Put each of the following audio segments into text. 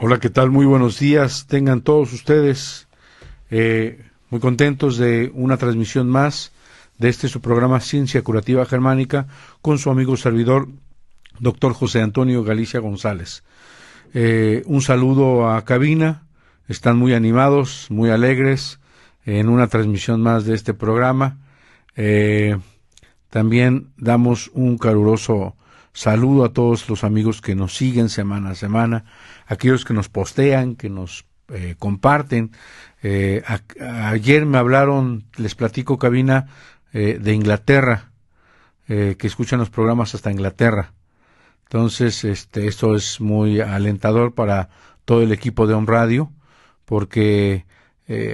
Hola, ¿qué tal? Muy buenos días. Tengan todos ustedes muy contentos de una transmisión más de su programa Ciencia Curativa Germánica con su amigo servidor, doctor José Antonio Galicia González. Un saludo a cabina. Están muy animados, muy alegres en una transmisión más de este programa. También damos un caluroso saludo a todos los amigos que nos siguen semana a semana, aquellos que nos postean, que nos comparten. Ayer me hablaron, les platico cabina, de Inglaterra, que escuchan los programas hasta Inglaterra. Entonces, esto es muy alentador para todo el equipo de Home Radio, porque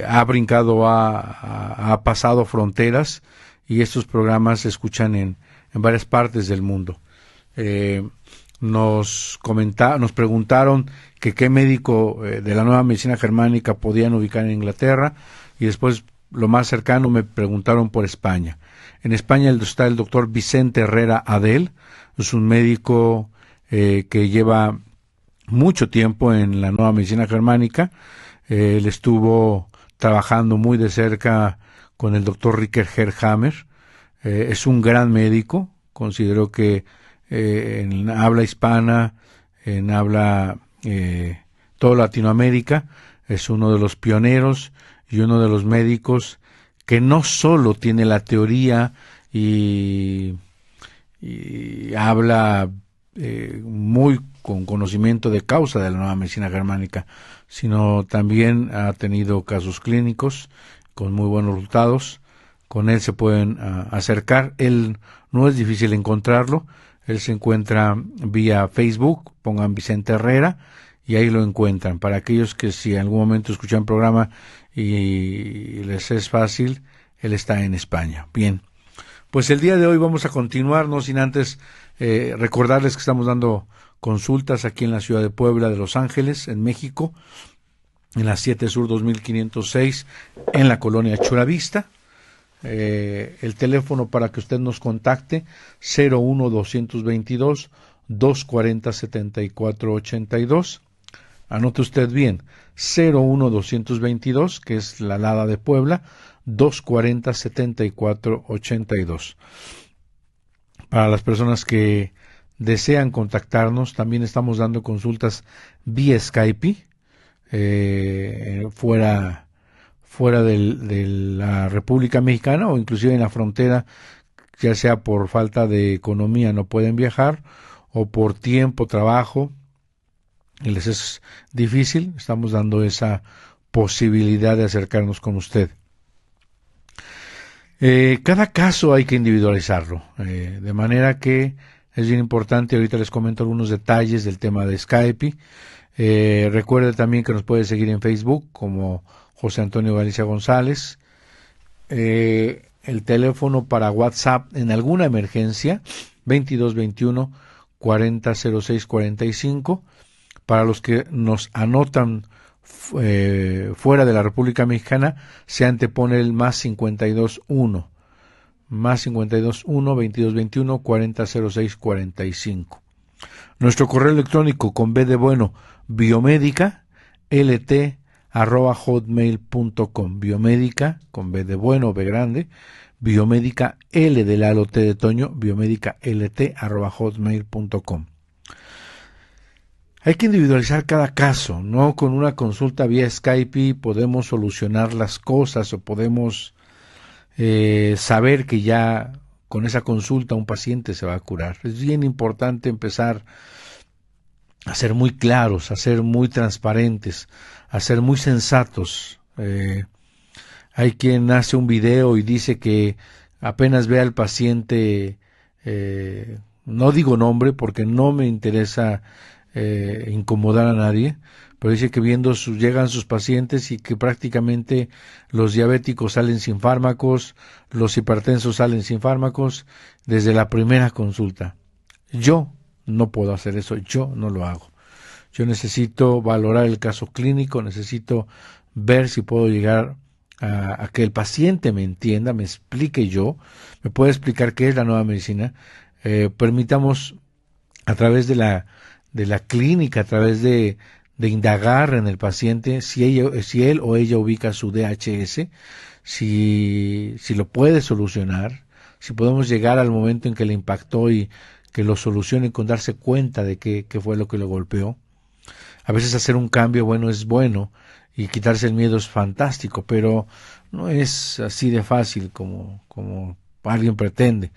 ha brincado, ha pasado fronteras, y estos programas se escuchan en varias partes del mundo. Nos preguntaron que qué médico de la nueva medicina germánica podían ubicar en Inglaterra, y después lo más cercano me preguntaron por España. En España está el doctor Vicente Herrera Adel, es un médico que lleva mucho tiempo en la nueva medicina germánica. Él estuvo trabajando muy de cerca con el doctor Ricker Herhammer. Es un gran médico. Considero que en habla hispana, en habla toda Latinoamérica, es uno de los pioneros y uno de los médicos que no solo tiene la teoría y habla muy con conocimiento de causa de la nueva medicina germánica, sino también ha tenido casos clínicos con muy buenos resultados. Con él se pueden acercar. Él no es difícil encontrarlo. Él se encuentra vía Facebook, pongan Vicente Herrera y ahí lo encuentran. Para aquellos que si en algún momento escuchan el programa y les es fácil, él está en España. Bien, pues el día de hoy vamos a continuar, no sin antes recordarles que estamos dando consultas aquí en la ciudad de Puebla de Los Ángeles, en México, en la 7 Sur 2506, en la colonia Chulavista. El teléfono para que usted nos contacte 01-222 240-7482. Anote usted bien, 01-222, que es la Lada de Puebla, 240-7482. Para las personas que desean contactarnos, también estamos dando consultas vía Skype, fuera de la República Mexicana o inclusive en la frontera, ya sea por falta de economía no pueden viajar o por tiempo, trabajo, y les es difícil. Estamos dando esa posibilidad de acercarnos con usted. Cada caso hay que individualizarlo, de manera que es bien importante. Ahorita les comento algunos detalles del tema de Skype. Recuerde también que nos puede seguir en Facebook como José Antonio Galicia González. El teléfono para WhatsApp en alguna emergencia, 2221 4006 45. Para los que nos anotan fuera de la República Mexicana, se antepone el más 521 2221 4006 45. Nuestro correo electrónico con B de bueno, biomédica lt@hotmail.com. Biomédica con B de bueno, B grande, biomédica L de Lalo, T de Toño, biomédica lt@hotmail.com. Hay que individualizar cada caso, no con una consulta vía Skype podemos solucionar las cosas o podemos saber que ya con esa consulta un paciente se va a curar. Es bien importante empezar a ser muy claros, a ser muy transparentes, a ser muy sensatos. Hay quien hace un video y dice que apenas ve al paciente, no digo nombre porque no me interesa incomodar a nadie, pero dice que llegan sus pacientes y que prácticamente los diabéticos salen sin fármacos, los hipertensos salen sin fármacos desde la primera consulta. Yo no puedo hacer eso, yo no lo hago. Yo necesito valorar el caso clínico, necesito ver si puedo llegar a que el paciente me entienda, me explique yo, me pueda explicar qué es la nueva medicina. Permitamos a través de la clínica, a través de indagar en el paciente si él o ella ubica su DHS, si lo puede solucionar, si podemos llegar al momento en que le impactó y que lo solucione con darse cuenta de qué fue lo que lo golpeó. A veces hacer un cambio es bueno y quitarse el miedo es fantástico, pero no es así de fácil como alguien pretende.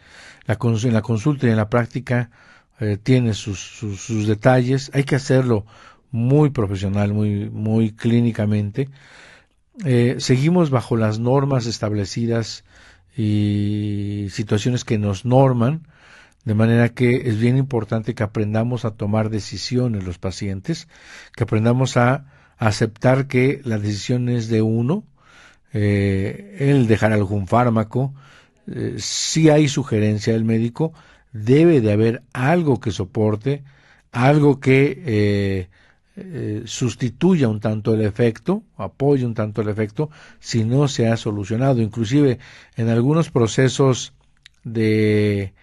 En la consulta y en la práctica tiene sus detalles. Hay que hacerlo muy profesional, muy clínicamente. Seguimos bajo las normas establecidas y situaciones que nos norman, de manera que es bien importante que aprendamos a tomar decisiones los pacientes, que aprendamos a aceptar que la decisión es de uno, el dejar algún fármaco, si hay sugerencia del médico, debe de haber algo que soporte, algo que sustituya un tanto el efecto, apoye un tanto el efecto, si no se ha solucionado. Inclusive en algunos procesos de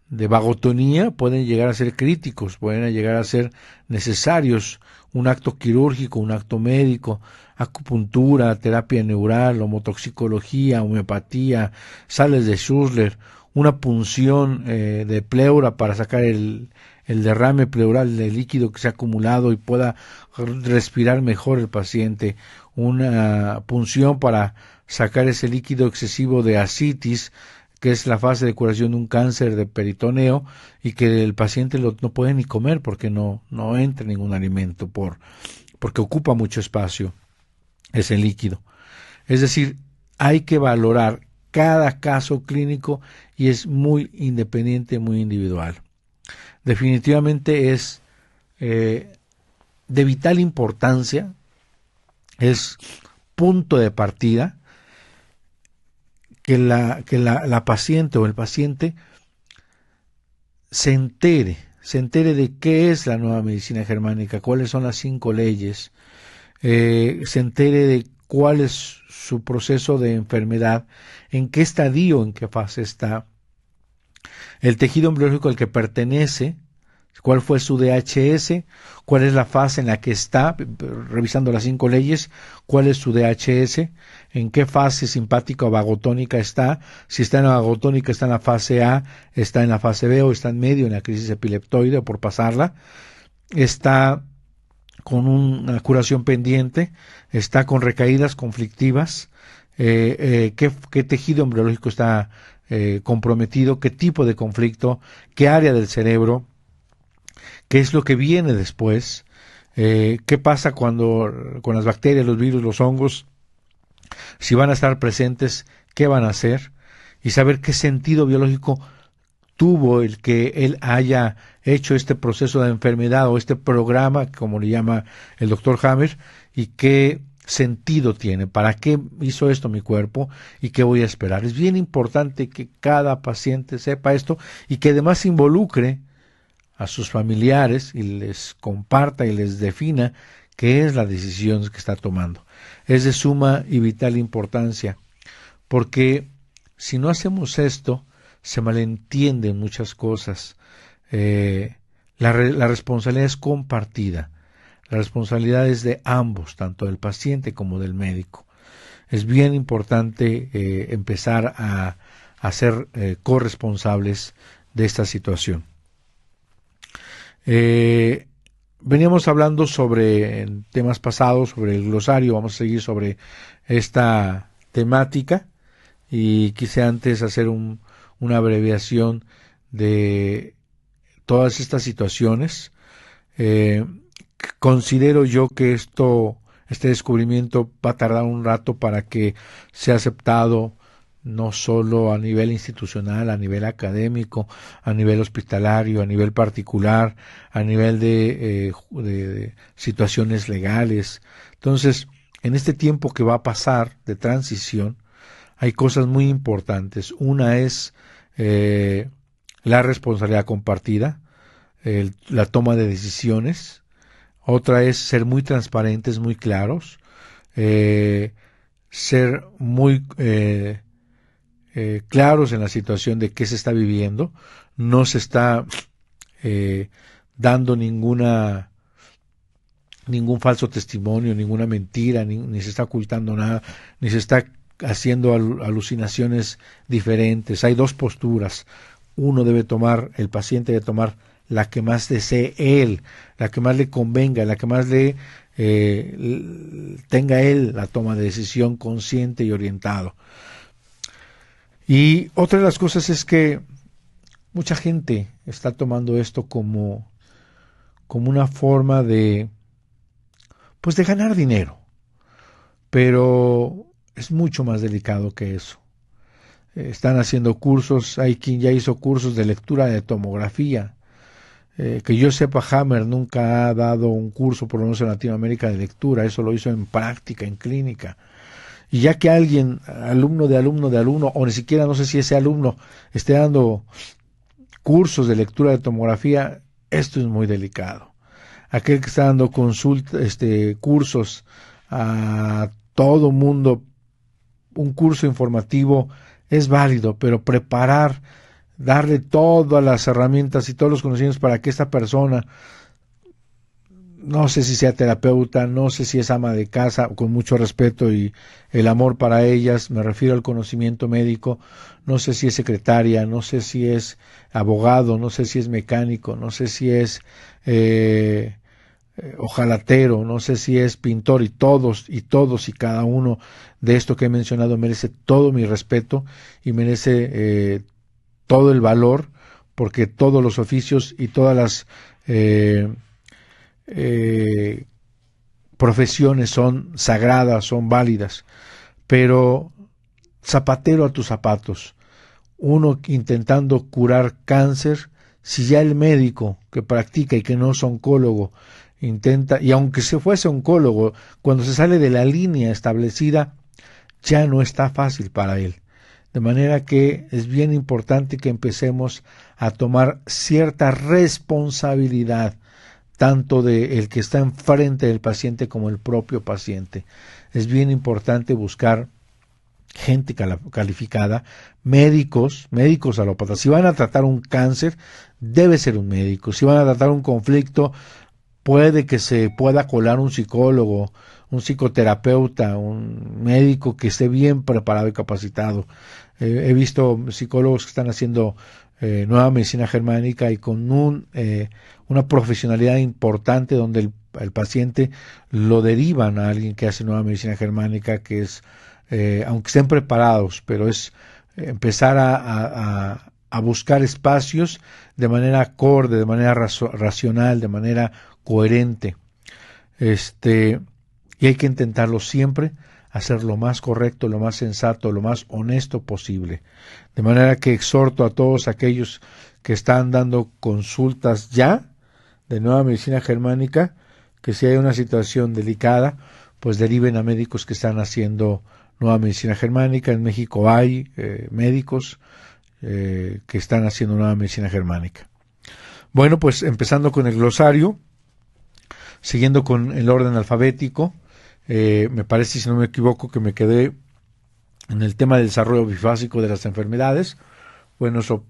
vagotonía pueden llegar a ser críticos, pueden llegar a ser necesarios un acto quirúrgico, un acto médico, acupuntura, terapia neural, homotoxicología, homeopatía, sales de Schussler, una punción de pleura para sacar el derrame pleural del líquido que se ha acumulado y pueda respirar mejor el paciente, una punción para sacar ese líquido excesivo de ascitis, que es la fase de curación de un cáncer de peritoneo y que el paciente no puede ni comer porque no entra ningún alimento porque ocupa mucho espacio ese líquido. Es decir, hay que valorar cada caso clínico y es muy independiente, muy individual. Definitivamente es de vital importancia, es punto de partida que la paciente o el paciente se entere de qué es la nueva medicina germánica, cuáles son las 5 leyes, se entere de cuál es su proceso de enfermedad, en qué estadio, en qué fase está, el tejido embriológico al que pertenece, cuál fue su DHS, cuál es la fase en la que está, revisando las 5 leyes, cuál es su DHS, en qué fase simpática o vagotónica está, si está en la vagotónica está en la fase A, está en la fase B o está en medio en la crisis epileptoide o por pasarla, está con una curación pendiente, está con recaídas conflictivas, qué tejido embriológico está comprometido, qué tipo de conflicto, qué área del cerebro, qué es lo que viene después, qué pasa cuando con las bacterias, los virus, los hongos, si van a estar presentes, qué van a hacer, y saber qué sentido biológico tuvo el que él haya hecho este proceso de enfermedad o este programa, como le llama el doctor Hammer, y qué sentido tiene, para qué hizo esto mi cuerpo y qué voy a esperar. Es bien importante que cada paciente sepa esto y que además involucre a sus familiares y les comparta y les defina qué es la decisión que está tomando. Es de suma y vital importancia, porque si no hacemos esto, se malentienden muchas cosas. La responsabilidad es compartida. La responsabilidad es de ambos, tanto del paciente como del médico. Es bien importante empezar a ser corresponsables de esta situación. Veníamos hablando sobre en temas pasados, sobre el glosario, vamos a seguir sobre esta temática y quise antes hacer una abreviación de todas estas situaciones. Considero yo que este descubrimiento va a tardar un rato para que sea aceptado no solo a nivel institucional, a nivel académico, a nivel hospitalario, a nivel particular, a nivel de situaciones legales. Entonces, en este tiempo que va a pasar de transición, hay cosas muy importantes. Una es la responsabilidad compartida, la toma de decisiones. Otra es ser muy transparentes, muy claros. ser muy claros en la situación de qué se está viviendo. No se está dando ningún falso testimonio, ninguna mentira, ni se está ocultando nada, ni se está haciendo alucinaciones diferentes. Hay dos posturas. El paciente debe tomar la que más desee él, la que más le convenga, la que más tenga él la toma de decisión consciente y orientado. Y otra de las cosas es que mucha gente está tomando esto como una forma de ganar dinero, pero es mucho más delicado que eso. Están haciendo cursos, hay quien ya hizo cursos de lectura de tomografía. Que yo sepa, Hammer nunca ha dado un curso, por lo menos en Latinoamérica, de lectura. Eso lo hizo en práctica, en clínica. Y ya que alguien, alumno, o ni siquiera no sé si ese alumno esté dando cursos de lectura de tomografía, esto es muy delicado. Aquel que está dando cursos a todo mundo, un curso informativo es válido, pero darle todas las herramientas y todos los conocimientos para que esta persona, no sé si sea terapeuta, no sé si es ama de casa, con mucho respeto y el amor para ellas, me refiero al conocimiento médico, no sé si es secretaria, no sé si es abogado, no sé si es mecánico, no sé si es ojalatero, no sé si es pintor, y todos y cada uno de esto que he mencionado merece todo mi respeto y merece todo el valor, porque todos los oficios y todas las profesiones son sagradas, son válidas, pero zapatero a tus zapatos, uno intentando curar cáncer, si ya el médico que practica y que no es oncólogo intenta, y aunque se fuese oncólogo, cuando se sale de la línea establecida, ya no está fácil para él. De manera que es bien importante que empecemos a tomar cierta responsabilidad, tanto de el que está enfrente del paciente como el propio paciente. Es bien importante buscar gente calificada, médicos alópatas. Si van a tratar un cáncer, debe ser un médico. Si van a tratar un conflicto, puede que se pueda colar un psicólogo, un psicoterapeuta, un médico que esté bien preparado y capacitado. He visto psicólogos que están haciendo nueva medicina germánica y con una profesionalidad importante, donde el paciente lo derivan a alguien que hace nueva medicina germánica, que es, aunque estén preparados, pero es empezar a buscar espacios de manera acorde, de manera racional, de manera coherente. Y hay que intentarlo siempre, hacer lo más correcto, lo más sensato, lo más honesto posible. De manera que exhorto a todos aquellos que están dando consultas ya de nueva medicina germánica, que si hay una situación delicada, pues deriven a médicos que están haciendo nueva medicina germánica. En México hay médicos que están haciendo nueva medicina germánica. Bueno, pues empezando con el glosario, siguiendo con el orden alfabético, me parece, si no me equivoco, que me quedé en el tema del desarrollo bifásico de las enfermedades. Bueno, eso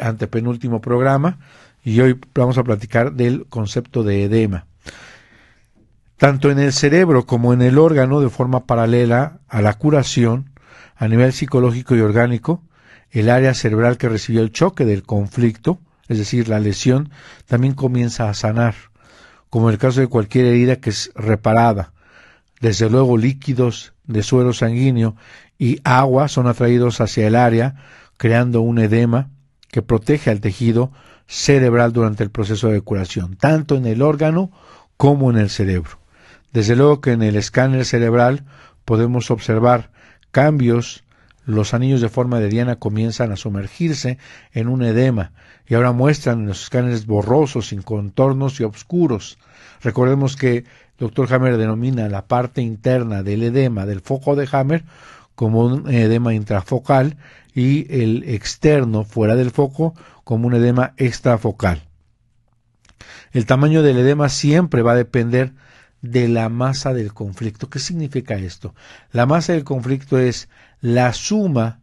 antepenúltimo programa, y hoy vamos a platicar del concepto de edema. Tanto en el cerebro como en el órgano, de forma paralela a la curación, a nivel psicológico y orgánico, el área cerebral que recibió el choque del conflicto, es decir, la lesión, también comienza a sanar, como en el caso de cualquier herida que es reparada. Desde luego, líquidos de suero sanguíneo y agua son atraídos hacia el área, creando un edema que protege al tejido cerebral durante el proceso de curación, tanto en el órgano como en el cerebro. Desde luego que en el escáner cerebral podemos observar cambios. Los anillos de forma de diana comienzan a sumergirse en un edema y ahora muestran los escáneres borrosos, sin contornos y oscuros. Recordemos que el Dr. Hammer denomina la parte interna del edema del foco de Hammer como un edema intrafocal y el externo, fuera del foco, como un edema extrafocal. El tamaño del edema siempre va a depender de la masa del conflicto. ¿Qué significa esto? La masa del conflicto es la suma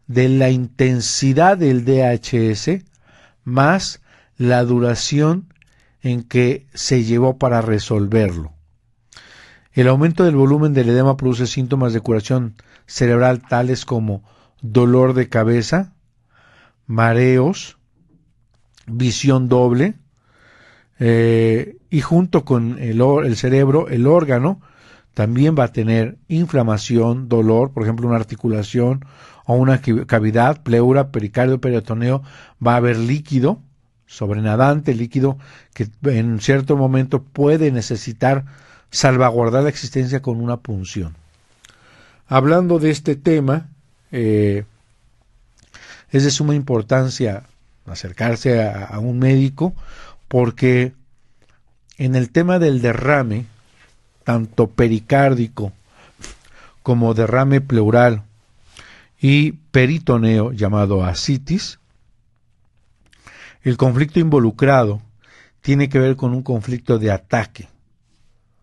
de la intensidad del DHS más la duración en que se llevó para resolverlo. El aumento del volumen del edema produce síntomas de curación cerebral tales como dolor de cabeza, mareos, visión doble, y junto con el cerebro, el órgano también va a tener inflamación, dolor, por ejemplo una articulación o una cavidad, pleura, pericardio, peritoneo, va a haber líquido sobrenadante, líquido que en cierto momento puede necesitar salvaguardar la existencia con una punción. Hablando de este tema, es de suma importancia acercarse a un médico, porque en el tema del derrame, tanto pericárdico como derrame pleural y peritoneo llamado ascitis, el conflicto involucrado tiene que ver con un conflicto de ataque,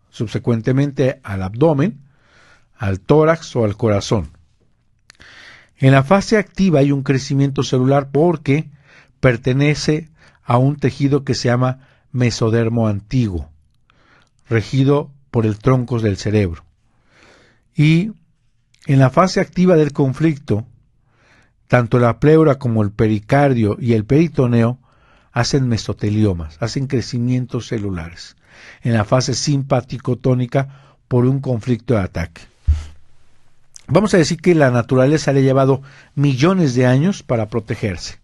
subsecuentemente al abdomen, al tórax o al corazón. En la fase activa hay un crecimiento celular porque pertenece a un tejido que se llama mesodermo antiguo, regido por el tronco del cerebro. Y en la fase activa del conflicto, tanto la pleura como el pericardio y el peritoneo hacen mesoteliomas, hacen crecimientos celulares. En la fase simpático-tónica por un conflicto de ataque. Vamos a decir que la naturaleza le ha llevado millones de años para protegerse.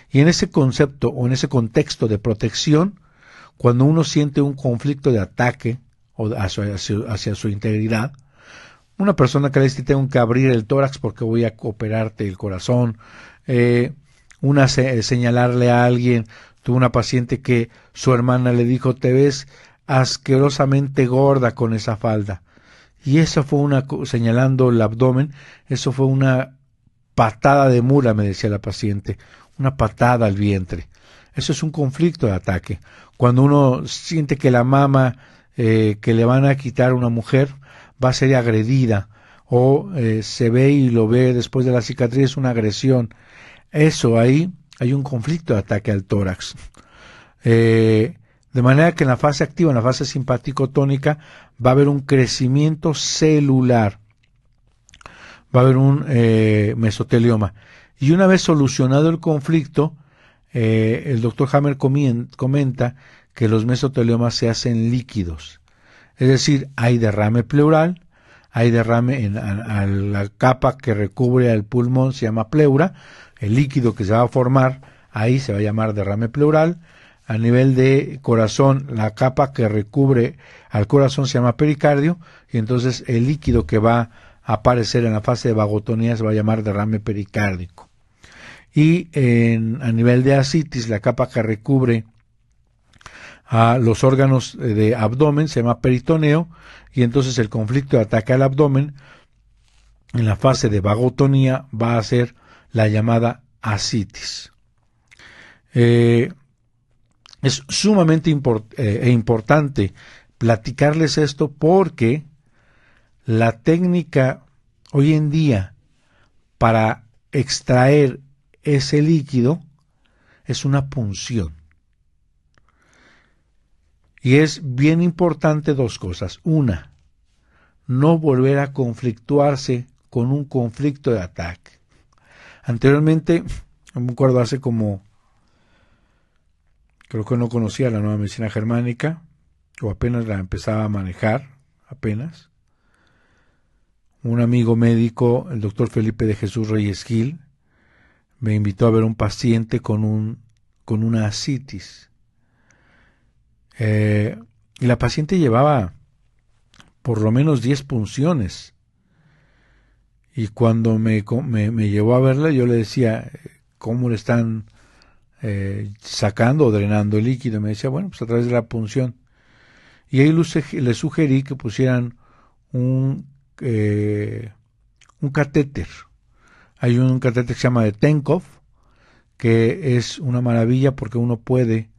Y en ese concepto o en ese contexto de protección, cuando uno siente un conflicto de ataque o hacia su integridad, una persona que le dice tengo que abrir el tórax porque voy a operarte el corazón, señalarle a alguien, tuve una paciente que su hermana le dijo te ves asquerosamente gorda con esa falda. Y eso fue señalando el abdomen, eso fue una patada de mula, me decía la paciente, una patada al vientre. Eso es un conflicto de ataque. Cuando uno siente que la mama que le van a quitar a una mujer va a ser agredida, o se ve y lo ve después de la cicatriz, una agresión. Eso ahí hay un conflicto de ataque al tórax. De manera que en la fase activa, en la fase simpático-tónica, va a haber un crecimiento celular, va a haber un mesotelioma. Y una vez solucionado el conflicto, el doctor Hammer comenta que los mesoteliomas se hacen líquidos. Es decir, hay derrame pleural, hay derrame a la capa que recubre al pulmón, se llama pleura, el líquido que se va a formar, ahí se va a llamar derrame pleural. A nivel de corazón, la capa que recubre al corazón se llama pericardio, y entonces el líquido que va a aparecer en la fase de vagotonía se va a llamar derrame pericárdico. Y a nivel de ascitis, la capa que recubre a los órganos de abdomen se llama peritoneo, y entonces el conflicto de ataque al abdomen en la fase de vagotonía va a ser la llamada ascitis. Es sumamente importante platicarles esto porque la técnica hoy en día para extraer ese líquido es una punción. Y es bien importante dos cosas. Una, no volver a conflictuarse con un conflicto de ataque. Anteriormente, me acuerdo hace como, creo que no conocía la nueva medicina germánica, o apenas la empezaba a manejar, apenas. Un amigo médico, el doctor Felipe de Jesús Reyes Gil, me invitó a ver un paciente con una ascitis. Y la paciente llevaba por lo menos 10 punciones. Y cuando me llevó a verla, yo le decía, ¿cómo le están sacando o drenando el líquido? Me decía, bueno, pues a través de la punción. Y ahí le sugerí que pusieran un catéter. Hay un catéter que se llama de Tenkov, que es una maravilla porque uno puede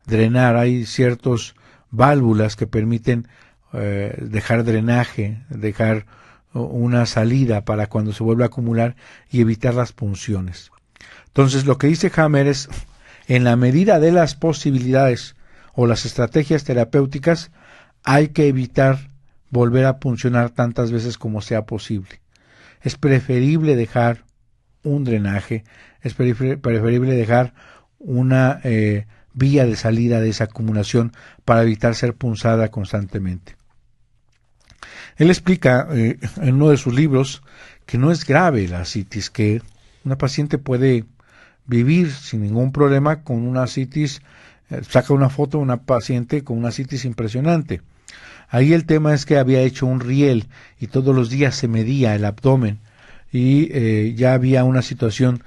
drenar. Hay ciertos válvulas que permiten dejar drenaje, dejar una salida para cuando se vuelva a acumular y evitar las punciones. Entonces, lo que dice Hammer es, en la medida de las posibilidades o las estrategias terapéuticas, hay que evitar volver a puncionar tantas veces como sea posible. Es preferible dejar un drenaje, es preferible dejar una vía de salida de esa acumulación para evitar ser punzada constantemente. Él explica en uno de sus libros que no es grave la ascitis, que una paciente puede vivir sin ningún problema con una ascitis. Saca una foto de una paciente con una ascitis impresionante. Ahí el tema es que había hecho un riel y todos los días se medía el abdomen y ya había una situación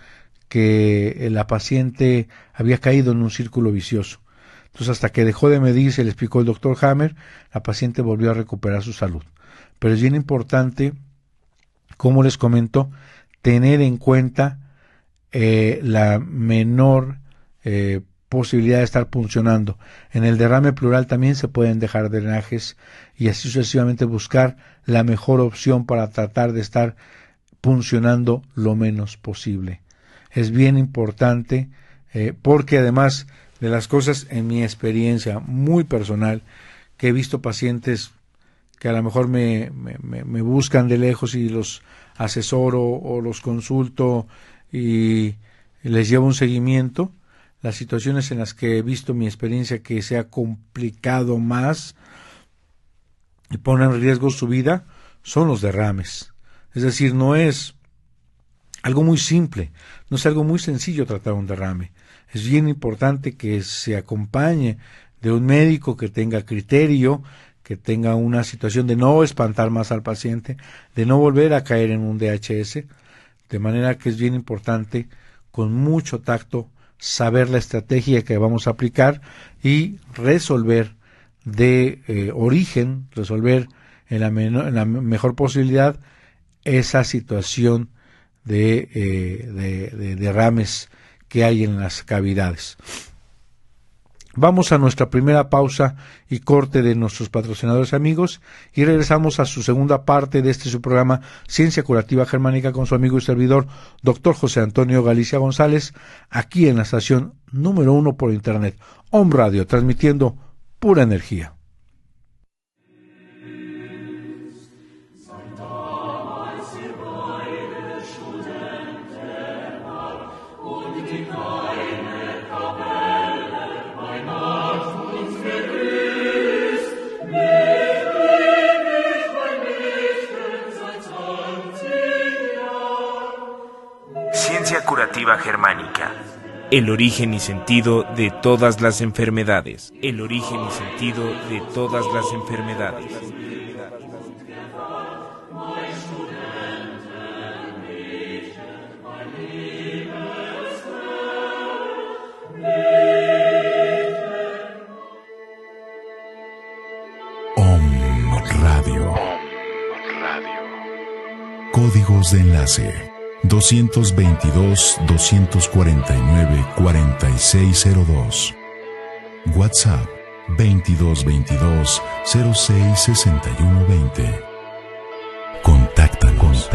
que la paciente había caído en un círculo vicioso. Entonces, hasta que dejó de medir, se le explicó el doctor Hammer, la paciente volvió a recuperar su salud. Pero es bien importante, como les comento, tener en cuenta la menor posibilidad de estar puncionando. En el derrame pleural también se pueden dejar drenajes y así sucesivamente buscar la mejor opción para tratar de estar puncionando lo menos posible. Es bien importante porque además de las cosas, en mi experiencia muy personal, que he visto pacientes que a lo mejor me buscan de lejos y los asesoro o los consulto y les llevo un seguimiento, las situaciones en las que he visto mi experiencia que se ha complicado más y pone en riesgo su vida son los derrames. Es decir, no es algo muy simple, no es algo muy sencillo tratar un derrame. Es bien importante que se acompañe de un médico que tenga criterio, que tenga una situación de no espantar más al paciente, de no volver a caer en un DHS, de manera que es bien importante, con mucho tacto, saber la estrategia que vamos a aplicar y resolver de origen, resolver en la mejor posibilidad esa situación de derrames que hay en las cavidades. Vamos a nuestra primera pausa y corte de nuestros patrocinadores amigos y regresamos a su segunda parte de su programa Ciencia Curativa Germánica con su amigo y servidor Dr. José Antonio Galicia González, aquí en la estación número 1 por internet, Om Radio, transmitiendo pura energía. Curativa Germánica. El origen y sentido de todas las enfermedades. El origen y sentido de todas las enfermedades. Om Radio. Códigos de enlace 222-249-4602. WhatsApp 2222-066120. Contáctanos.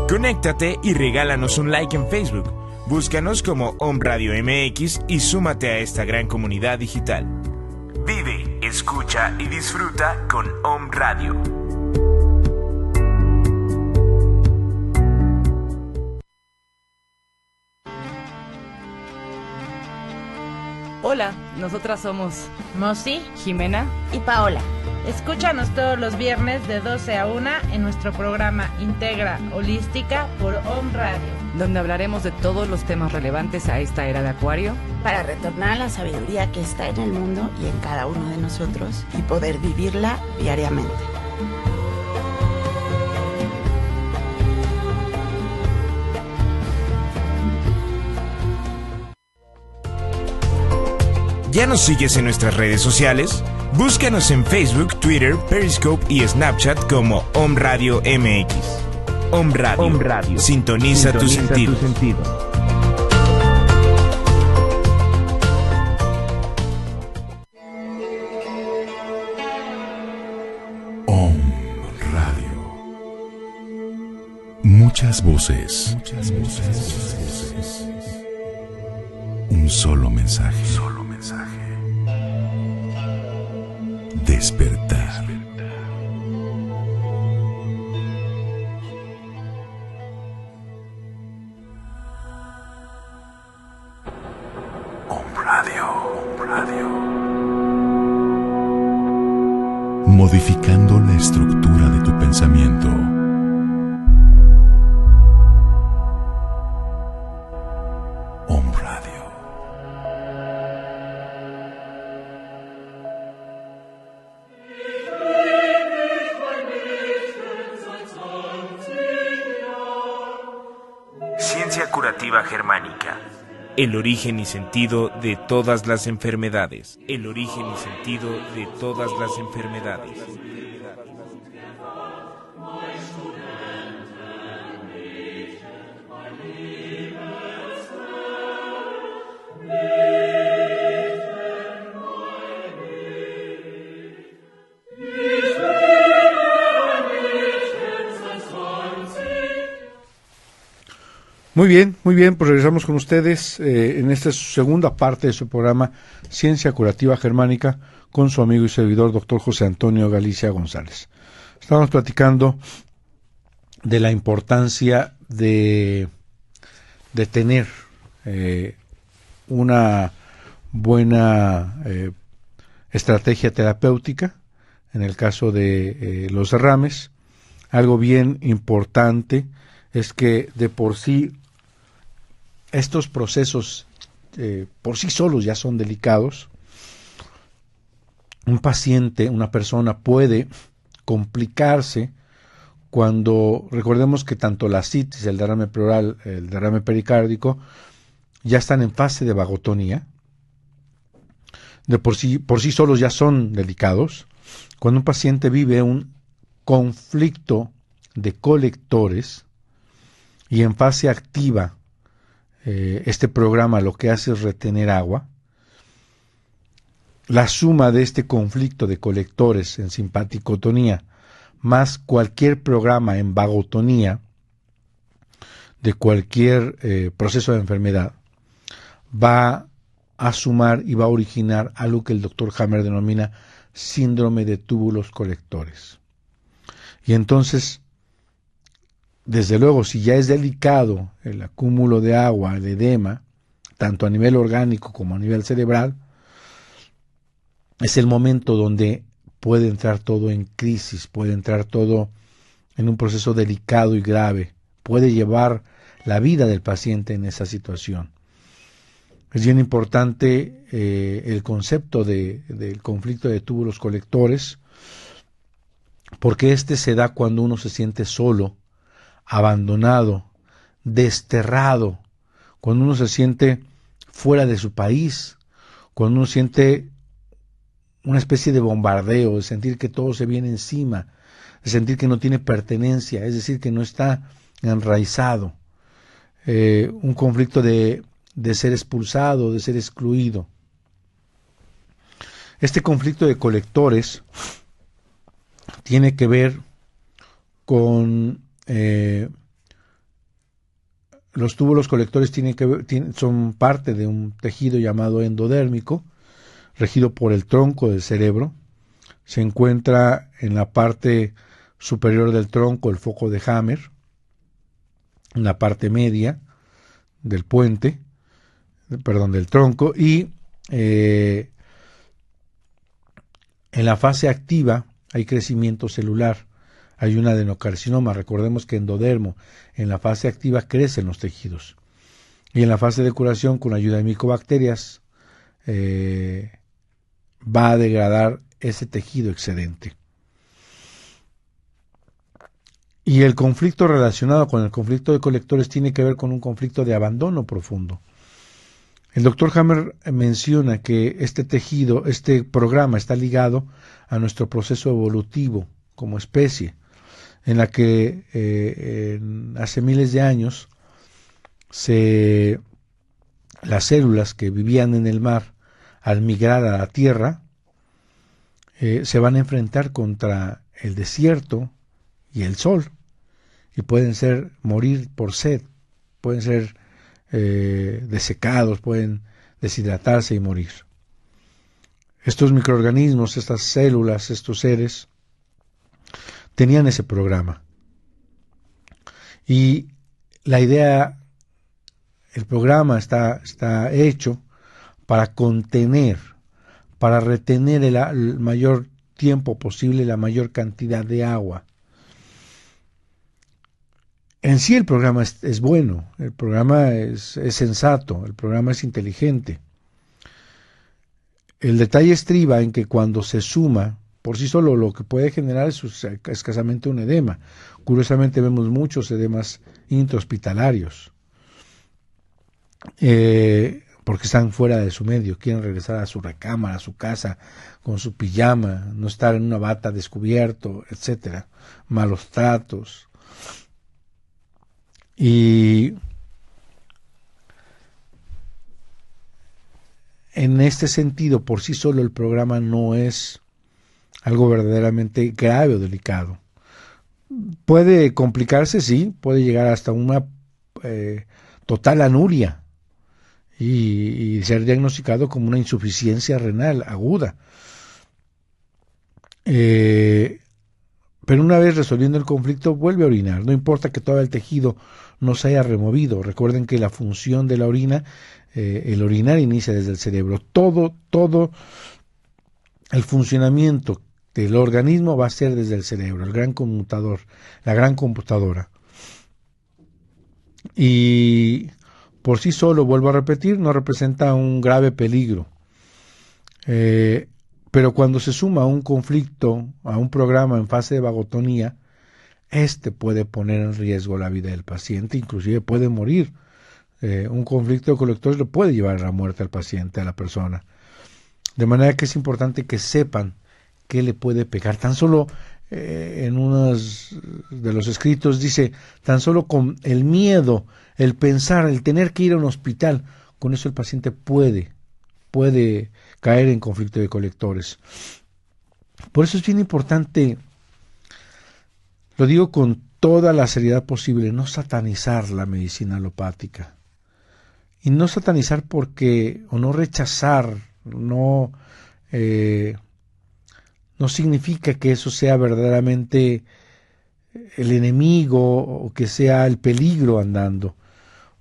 Conéctate y regálanos un like en Facebook. Búscanos como Om Radio MX y súmate a esta gran comunidad digital. Vive, escucha y disfruta con Om Radio. Hola, nosotras somos Mosi, Jimena y Paola. Escúchanos todos los viernes de 12 a 1 en nuestro programa Integra Holística por Om Radio, donde hablaremos de todos los temas relevantes a esta era de Acuario, para retornar a la sabiduría que está en el mundo y en cada uno de nosotros y poder vivirla diariamente. ¿Ya nos sigues en nuestras redes sociales? Búscanos en Facebook, Twitter, Periscope y Snapchat como Om Radio MX. Om Radio. Sintoniza tu sentido. Muchas voces. Un solo mensaje. Despertar. Modificando la estructura de tu pensamiento. Om Radio. Ciencia curativa germánica. El origen y sentido de todas las enfermedades. El origen y sentido de todas las enfermedades. Muy bien, pues regresamos con ustedes en esta segunda parte de su programa Ciencia Curativa Germánica con su amigo y servidor doctor José Antonio Galicia González. Estamos platicando de la importancia de tener una buena estrategia terapéutica en el caso de los derrames. Algo bien importante es que de por sí estos procesos por sí solos ya son delicados. Un paciente, una persona puede complicarse cuando, recordemos que tanto la ascitis, el derrame pleural, el derrame pericárdico, ya están en fase de vagotonía. De por sí solos ya son delicados. Cuando un paciente vive un conflicto de colectores y en fase activa, este programa lo que hace es retener agua. La suma de este conflicto de colectores en simpaticotonía más cualquier programa en vagotonía de cualquier proceso de enfermedad va a sumar y va a originar algo que el doctor Hammer denomina síndrome de túbulos colectores. Y entonces, desde luego, si ya es delicado el acúmulo de agua, el edema, tanto a nivel orgánico como a nivel cerebral, es el momento donde puede entrar todo en crisis, puede entrar todo en un proceso delicado y grave, puede llevar la vida del paciente en esa situación. Es bien importante el concepto del conflicto de túbulos colectores, porque este se da cuando uno se siente solo, abandonado, desterrado, cuando uno se siente fuera de su país, cuando uno siente una especie de bombardeo, de sentir que todo se viene encima, de sentir que no tiene pertenencia, es decir, que no está enraizado, un conflicto de ser expulsado, de ser excluido. Este conflicto de colectores tiene que ver con los túbulos colectores son parte de un tejido llamado endodérmico, regido por el tronco del cerebro. Se encuentra en la parte superior del tronco el foco de Hammer, en la parte media del del tronco, y en la fase activa hay crecimiento celular, hay un adenocarcinoma. Recordemos que endodermo en la fase activa crecen los tejidos, y en la fase de curación, con ayuda de micobacterias, va a degradar ese tejido excedente. Y el conflicto relacionado con el conflicto de colectores tiene que ver con un conflicto de abandono profundo. El doctor Hammer menciona que este tejido, este programa está ligado a nuestro proceso evolutivo como especie, en la que hace miles de años las células que vivían en el mar, al migrar a la tierra, se van a enfrentar contra el desierto y el sol, y pueden ser morir por sed, pueden ser desecados, pueden deshidratarse y morir. Estos microorganismos, estas células, estos seres, tenían ese programa. Y la idea, el programa está hecho para contener, para retener el mayor tiempo posible la mayor cantidad de agua. En sí el programa es bueno, el programa es sensato, el programa es inteligente. El detalle estriba en que cuando se suma, por sí solo lo que puede generar es escasamente un edema. Curiosamente vemos muchos edemas intrahospitalarios, porque están fuera de su medio, quieren regresar a su recámara, a su casa, con su pijama, no estar en una bata descubierto, etcétera, malos tratos. Y en este sentido, por sí solo el programa no es algo verdaderamente grave o delicado. Puede complicarse, sí, puede llegar hasta una total anuria y ser diagnosticado como una insuficiencia renal aguda. Pero una vez resolviendo el conflicto, vuelve a orinar, no importa que todo el tejido no se haya removido. Recuerden que la función de la orina, el orinar inicia desde el cerebro. Todo el funcionamiento del organismo va a ser desde el cerebro, el gran conmutador, la gran computadora. Y por sí solo, vuelvo a repetir, no representa un grave peligro. Pero cuando se suma a un conflicto, a un programa en fase de vagotonía, puede poner en riesgo la vida del paciente, inclusive puede morir. Un conflicto de colectores lo puede llevar a la muerte al paciente, a la persona. De manera que es importante que sepan qué le puede pegar. Tan solo en unos de los escritos dice, tan solo con el miedo, el pensar, el tener que ir a un hospital, con eso el paciente puede caer en conflicto de colectores. Por eso es bien importante, lo digo con toda la seriedad posible, no satanizar la medicina alopática. Y no satanizar o no rechazar, no significa que eso sea verdaderamente el enemigo o que sea el peligro andando.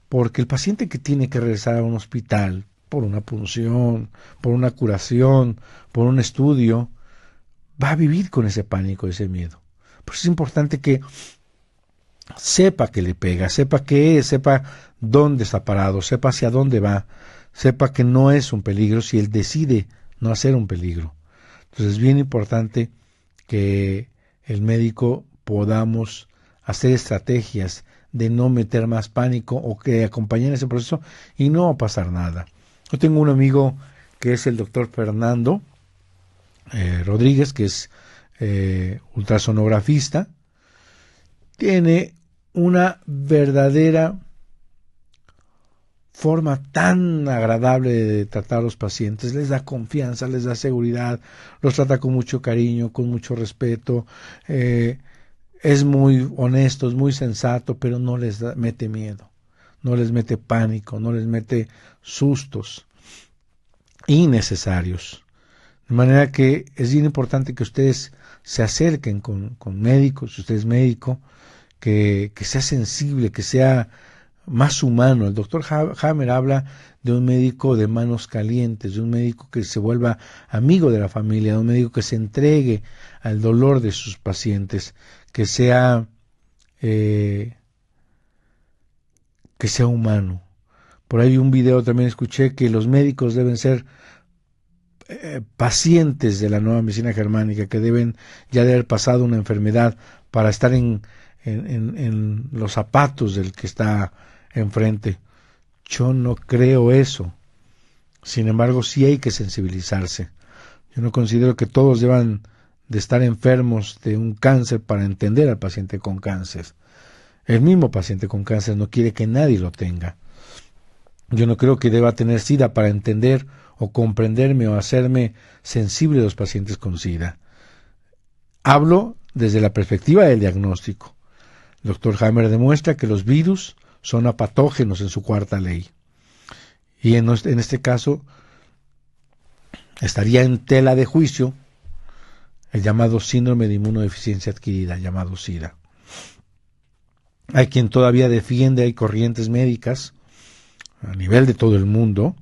Porque el paciente que tiene que regresar a un hospital por una punción, por una curación, por un estudio, va a vivir con ese pánico, ese miedo. Por eso es importante que sepa que le pega, sepa qué es, sepa dónde está parado, sepa hacia dónde va, sepa que no es un peligro si él decide no hacer un peligro. Entonces es bien importante que el médico podamos hacer estrategias de no meter más pánico o que acompañen ese proceso y no va a pasar nada. Yo tengo un amigo que es el doctor Fernando Rodríguez, que es ultrasonografista. Tiene una verdadera forma tan agradable de tratar a los pacientes, les da confianza, les da seguridad, los trata con mucho cariño, con mucho respeto, es muy honesto, es muy sensato, pero no les mete miedo, no les mete pánico, no les mete sustos innecesarios. De manera que es bien importante que ustedes se acerquen con médicos, si usted es médico, que sea sensible, que sea más humano. El doctor Hammer habla de un médico de manos calientes, de un médico que se vuelva amigo de la familia, de un médico que se entregue al dolor de sus pacientes, que sea humano. Por ahí un video también escuché que los médicos deben ser pacientes de la nueva medicina germánica, que deben ya de haber pasado una enfermedad para estar en los zapatos del que está enfrente. Yo no creo eso. Sin embargo, sí hay que sensibilizarse. Yo no considero que todos deban de estar enfermos de un cáncer para entender al paciente con cáncer. El mismo paciente con cáncer no quiere que nadie lo tenga. Yo no creo que deba tener SIDA para entender o comprenderme o hacerme sensible a los pacientes con SIDA. Hablo desde la perspectiva del diagnóstico. El doctor Hammer demuestra que los virus son apatógenos en su cuarta ley. Y en este caso estaría en tela de juicio el llamado síndrome de inmunodeficiencia adquirida, llamado SIDA. Hay quien todavía defiende, hay corrientes médicas a nivel de todo el mundo,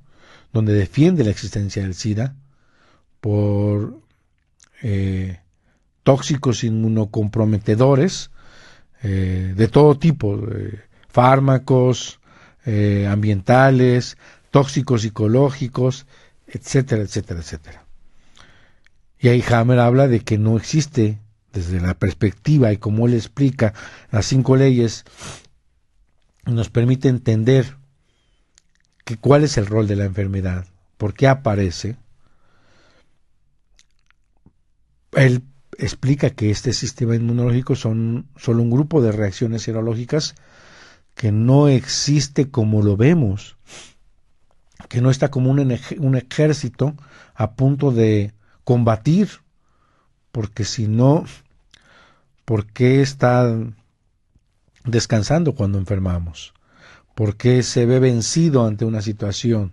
donde defiende la existencia del SIDA por tóxicos inmunocomprometedores de todo tipo, fármacos, ambientales, tóxicos psicológicos, etcétera, etcétera, etcétera. Y ahí Hammer habla de que no existe, desde la perspectiva y como él explica las 5 leyes, nos permite entender cuál es el rol de la enfermedad, por qué aparece. Él explica que este sistema inmunológico son solo un grupo de reacciones serológicas que no existe como lo vemos, que no está como un ejército a punto de combatir, porque si no, ¿por qué está descansando cuando enfermamos? ¿Por qué se ve vencido ante una situación?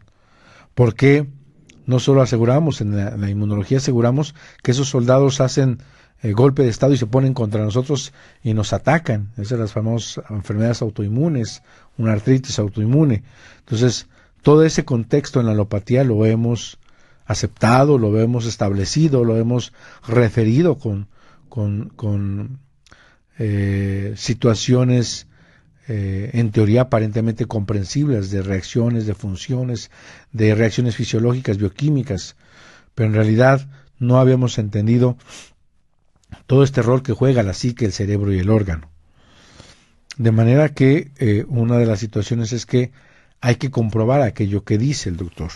¿Por qué no solo aseguramos, en la inmunología aseguramos que esos soldados hacen golpe de estado y se ponen contra nosotros y nos atacan? Esas son las famosas enfermedades autoinmunes, una artritis autoinmune. Entonces, todo ese contexto en la alopatía lo hemos aceptado, lo hemos establecido, lo hemos referido con situaciones en teoría aparentemente comprensibles de reacciones, de funciones, de reacciones fisiológicas, bioquímicas, pero en realidad no habíamos entendido todo este rol que juega la psique, el cerebro y el órgano. De manera que una de las situaciones es que hay que comprobar aquello que dice el doctor.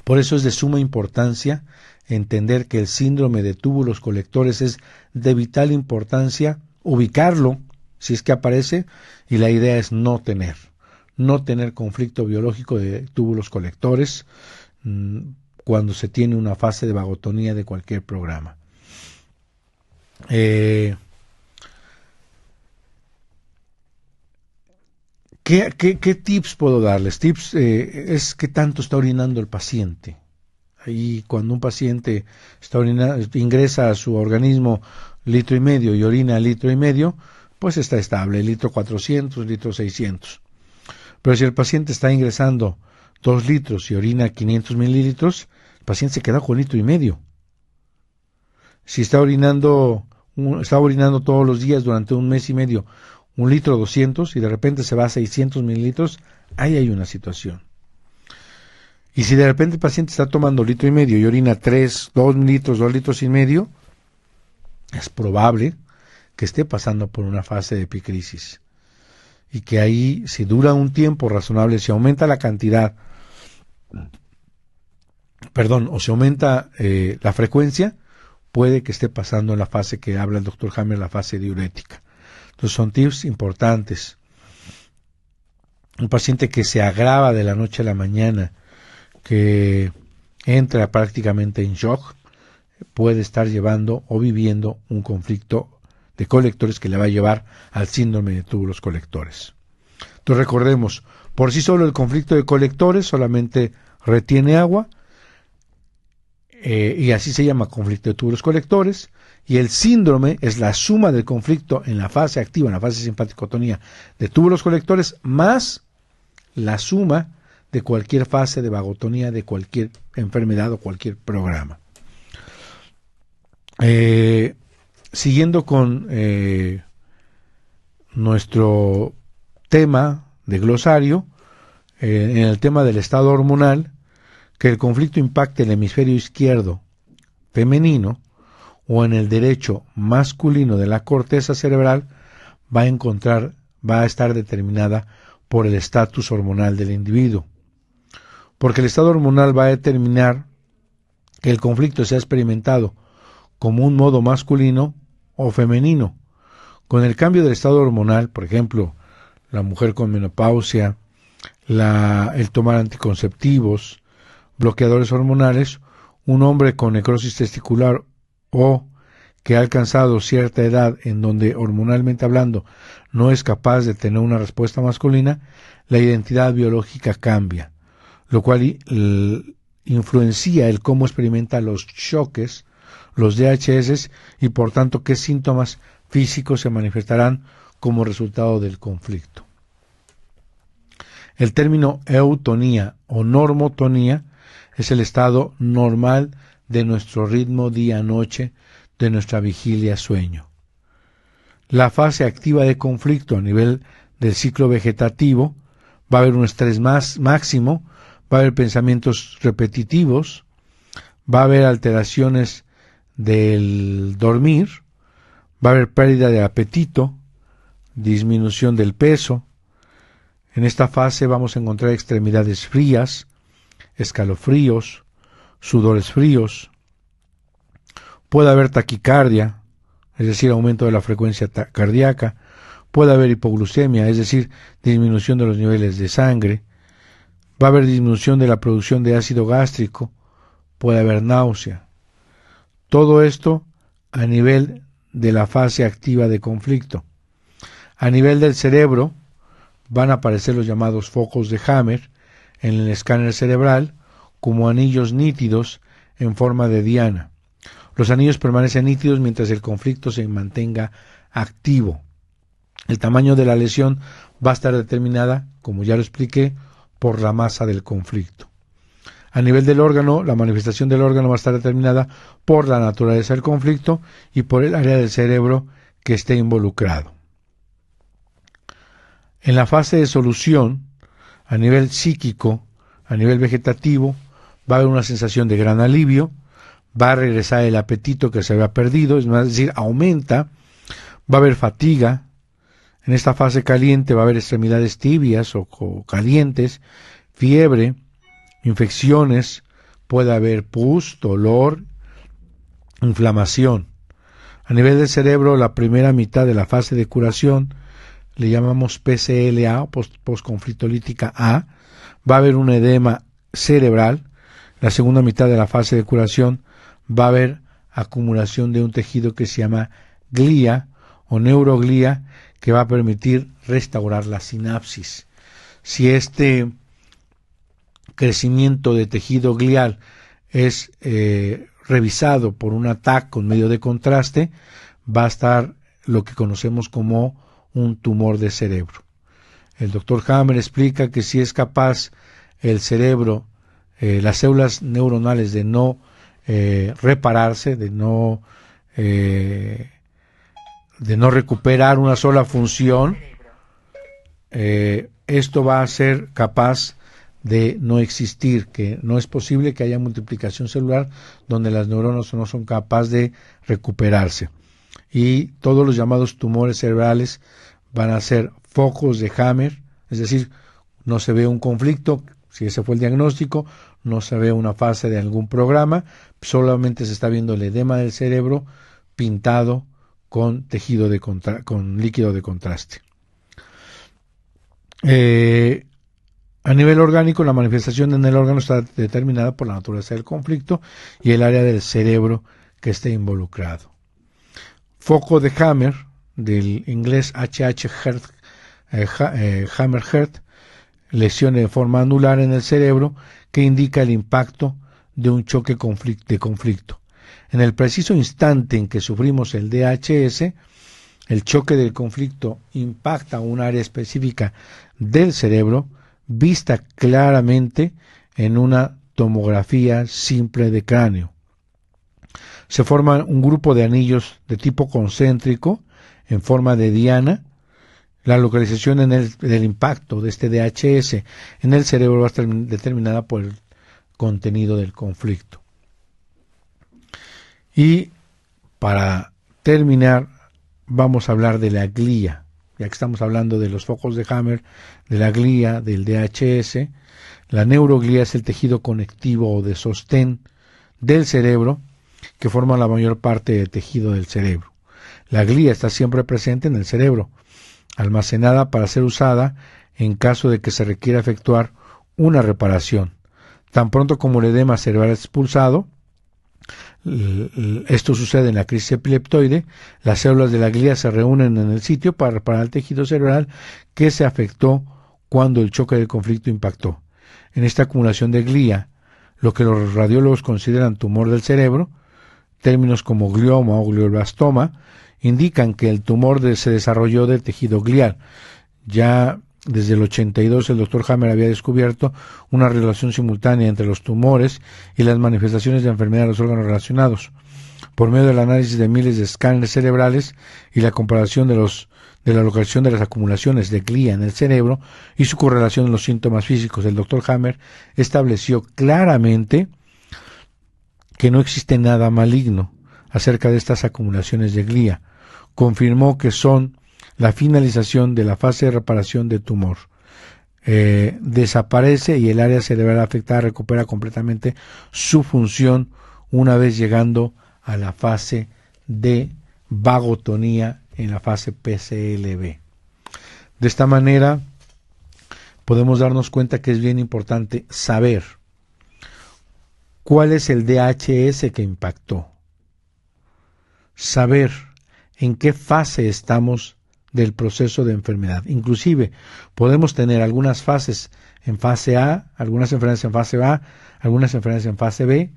Por eso es de suma importancia entender que el síndrome de túbulos colectores es de vital importancia ubicarlo, si es que aparece, y la idea es no tener conflicto biológico de túbulos colectores cuando se tiene una fase de vagotonía de cualquier programa. ¿Qué tips puedo darles? Tips es qué tanto está orinando el paciente. Y cuando un paciente ingresa a su organismo 1,5 litros y orina 1,5 litros, pues está estable, 1,400 litros, 600. Pero si el paciente está ingresando 2 litros y orina 500 mililitros, el paciente se queda con 1,5 litros. Si está orinando todos los días durante 1 mes y medio 1,2 litros y de repente se va a 600 mililitros, ahí hay una situación. Y si de repente el paciente está tomando 1,5 litros y orina 2 litros, 2,5 litros, es probable que esté pasando por una fase de epicrisis. Y que ahí, si dura un tiempo razonable, si aumenta la cantidad, o si aumenta la frecuencia, puede que esté pasando en la fase que habla el doctor Hammer, la fase diurética. Entonces son tips importantes. Un paciente que se agrava de la noche a la mañana, que entra prácticamente en shock, puede estar llevando o viviendo un conflicto de colectores que le va a llevar al síndrome de túbulos colectores. Entonces recordemos, por sí solo el conflicto de colectores solamente retiene agua, y así se llama conflicto de túbulos colectores, y el síndrome es la suma del conflicto en la fase activa, en la fase simpaticotonía de túbulos colectores, más la suma de cualquier fase de vagotonía, de cualquier enfermedad o cualquier programa. Siguiendo con nuestro tema de glosario, en el tema del estado hormonal, que el conflicto impacte el hemisferio izquierdo femenino o en el derecho masculino de la corteza cerebral va a estar determinada por el estatus hormonal del individuo. Porque el estado hormonal va a determinar que el conflicto sea experimentado como un modo masculino o femenino. Con el cambio del estado hormonal, por ejemplo, la mujer con menopausia, el tomar anticonceptivos, bloqueadores hormonales, un hombre con necrosis testicular o que ha alcanzado cierta edad en donde hormonalmente hablando no es capaz de tener una respuesta masculina, la identidad biológica cambia, lo cual influencia el cómo experimenta los choques, los DHS, y por tanto qué síntomas físicos se manifestarán como resultado del conflicto. El término eutonía o normotonía es el estado normal de nuestro ritmo día-noche, de nuestra vigilia-sueño. La fase activa de conflicto a nivel del ciclo vegetativo, va a haber un estrés máximo, va a haber pensamientos repetitivos, va a haber alteraciones del dormir, va a haber pérdida de apetito, disminución del peso. En esta fase vamos a encontrar extremidades frías, escalofríos, sudores fríos. Puede haber taquicardia, es decir, aumento de la frecuencia cardíaca. Puede haber hipoglucemia, es decir, disminución de los niveles de sangre. Va a haber disminución de la producción de ácido gástrico. Puede haber náusea. Todo esto a nivel de la fase activa de conflicto. A nivel del cerebro van a aparecer los llamados focos de Hammer en el escáner cerebral como anillos nítidos en forma de diana. Los anillos permanecen nítidos mientras el conflicto se mantenga activo. El tamaño de la lesión va a estar determinada, como ya lo expliqué, por la masa del conflicto. A nivel del órgano, la manifestación del órgano va a estar determinada por la naturaleza del conflicto y por el área del cerebro que esté involucrado. En la fase de solución, a nivel psíquico, a nivel vegetativo, va a haber una sensación de gran alivio, va a regresar el apetito que se había perdido, es decir, aumenta, va a haber fatiga. En esta fase caliente va a haber extremidades tibias o calientes, fiebre, infecciones, puede haber pus, dolor, inflamación. A nivel del cerebro, la primera mitad de la fase de curación le llamamos PCLA o postconflictolítica A, va a haber un edema cerebral. La segunda mitad de la fase de curación va a haber acumulación de un tejido que se llama glía o neuroglía, que va a permitir restaurar la sinapsis. Si este crecimiento de tejido glial es revisado por un TAC con medio de contraste, va a estar lo que conocemos como un tumor de cerebro. El doctor Hammer explica que si es capaz el cerebro, las células neuronales de no repararse, de no recuperar una sola función, esto va a ser capaz de no existir, que no es posible que haya multiplicación celular donde las neuronas no son capaces de recuperarse. Y todos los llamados tumores cerebrales van a ser focos de Hammer, es decir, no se ve un conflicto, si ese fue el diagnóstico, no se ve una fase de algún programa, solamente se está viendo el edema del cerebro pintado con tejido con líquido de contraste. A nivel orgánico, la manifestación en el órgano está determinada por la naturaleza del conflicto y el área del cerebro que esté involucrado. Foco de Hammer, del inglés Hammer-Herth, lesión de forma anular en el cerebro que indica el impacto de un choque de conflicto. En el preciso instante en que sufrimos el DHS, el choque del conflicto impacta un área específica del cerebro vista claramente en una tomografía simple de cráneo. Se forma un grupo de anillos de tipo concéntrico en forma de diana. La localización del impacto de este DHS en el cerebro va a estar determinada por el contenido del conflicto. Y para terminar, vamos a hablar de la glía. Ya que estamos hablando de los focos de Hammer, de la glía, del DHS, la neuroglía es el tejido conectivo o de sostén del cerebro que forma la mayor parte del tejido del cerebro. La glía está siempre presente en el cerebro, almacenada para ser usada en caso de que se requiera efectuar una reparación. Tan pronto como el edema cerebral es expulsado, Esto sucede en la crisis epileptoide. Las células de la glía se reúnen en el sitio para reparar el tejido cerebral que se afectó cuando el choque del conflicto impactó. En esta acumulación de glía, lo que los radiólogos consideran tumor del cerebro, términos como glioma o glioblastoma, indican que el tumor se desarrolló del tejido glial. Ya desde el 82 el Dr. Hammer había descubierto una relación simultánea entre los tumores y las manifestaciones de enfermedad de los órganos relacionados. Por medio del análisis de miles de escáneres cerebrales y la comparación de la localización de las acumulaciones de glía en el cerebro y su correlación en los síntomas físicos, el Dr. Hammer estableció claramente que no existe nada maligno acerca de estas acumulaciones de glía. Confirmó que son la finalización de la fase de reparación del tumor. Desaparece y el área cerebral afectada recupera completamente su función una vez llegando a la fase de vagotonía en la fase PCLB. De esta manera podemos darnos cuenta que es bien importante saber cuál es el DHS que impactó, saber en qué fase estamos del proceso de enfermedad. Inclusive podemos tener algunas fases en fase A, algunas enfermedades en fase A, algunas enfermedades en fase B,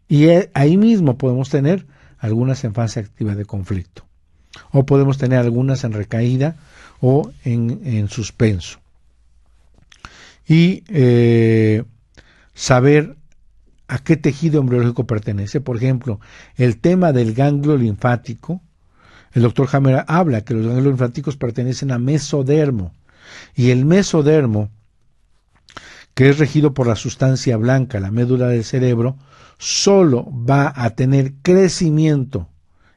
y ahí mismo podemos tener algunas en fase activa de conflicto, o podemos tener algunas en recaída o en suspenso. Y saber a qué tejido embriológico pertenece. Por ejemplo, el tema del ganglio linfático, el Dr. Hammer habla que los ganglios linfáticos pertenecen a mesodermo, y el mesodermo, que es regido por la sustancia blanca, la médula del cerebro, solo va a tener crecimiento,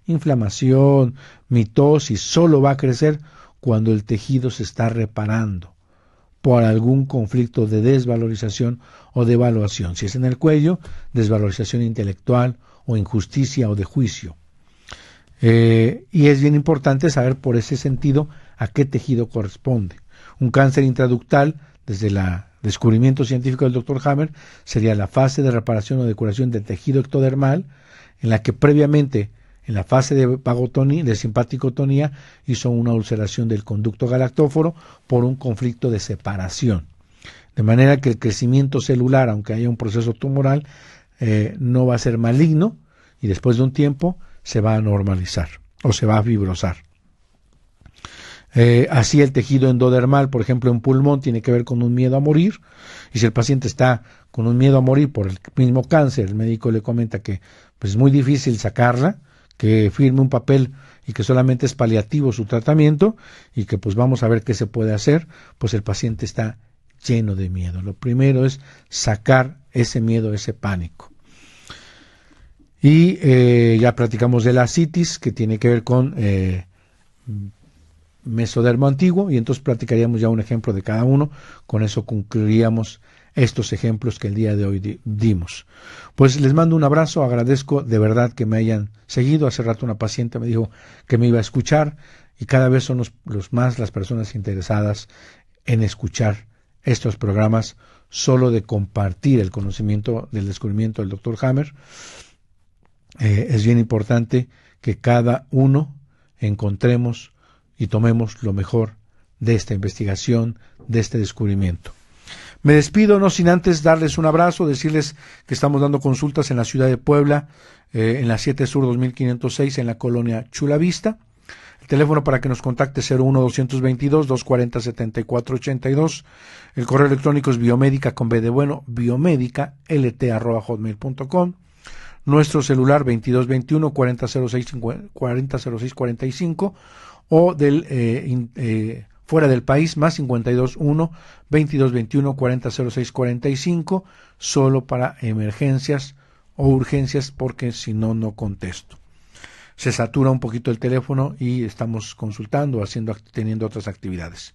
inflamación, mitosis, solo va a crecer cuando el tejido se está reparando por algún conflicto de desvalorización o devaluación. Si es en el cuello, desvalorización intelectual o injusticia o de juicio. Y es bien importante saber por ese sentido a qué tejido corresponde. Un cáncer intraductal, desde el descubrimiento científico del Dr. Hammer, sería la fase de reparación o de curación del tejido ectodermal, en la que previamente, en la fase de vagotonía, de simpaticotonía, hizo una ulceración del conducto galactóforo por un conflicto de separación. De manera que el crecimiento celular, aunque haya un proceso tumoral, no va a ser maligno, y después de un tiempo se va a normalizar o se va a fibrosar. Así el tejido endodermal, por ejemplo en pulmón, tiene que ver con un miedo a morir, y si el paciente está con un miedo a morir por el mismo cáncer, el médico le comenta que pues, es muy difícil sacarla, que firme un papel y que solamente es paliativo su tratamiento, y que pues vamos a ver qué se puede hacer, pues el paciente está lleno de miedo. Lo primero es sacar ese miedo, ese pánico. Y ya platicamos de la ascitis, que tiene que ver con mesodermo antiguo, y entonces platicaríamos ya un ejemplo de cada uno. Con eso concluiríamos estos ejemplos que el día de hoy dimos. Pues les mando un abrazo, agradezco de verdad que me hayan seguido. Hace rato una paciente me dijo que me iba a escuchar, y cada vez son los más las personas interesadas en escuchar estos programas, solo de compartir el conocimiento del descubrimiento del Dr. Hammer. Es bien importante que cada uno encontremos y tomemos lo mejor de esta investigación, de este descubrimiento. Me despido, no sin antes darles un abrazo, decirles que estamos dando consultas en la ciudad de Puebla, en la 7 Sur 2506, en la colonia Chulavista. El teléfono para que nos contacte es 01222-240-7482. El correo electrónico es biomédica con B de bueno, biomédica@hotmail.com. Nuestro celular 2221 400645 o del fuera del país más 521 2221 400645, solo para emergencias o urgencias, porque si no, no contesto. Se satura un poquito el teléfono y estamos consultando, teniendo otras actividades.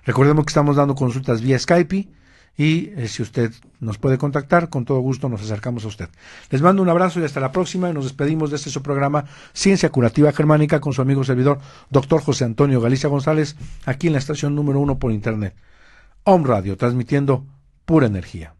Recordemos que estamos dando consultas vía Skype, y si usted nos puede contactar, con todo gusto nos acercamos a usted. Les mando un abrazo y hasta la próxima. Nos despedimos de este su programa Ciencia Curativa Germánica con su amigo servidor, Dr. José Antonio Galicia González, aquí en la estación número 1 por internet. Om Radio, transmitiendo pura energía.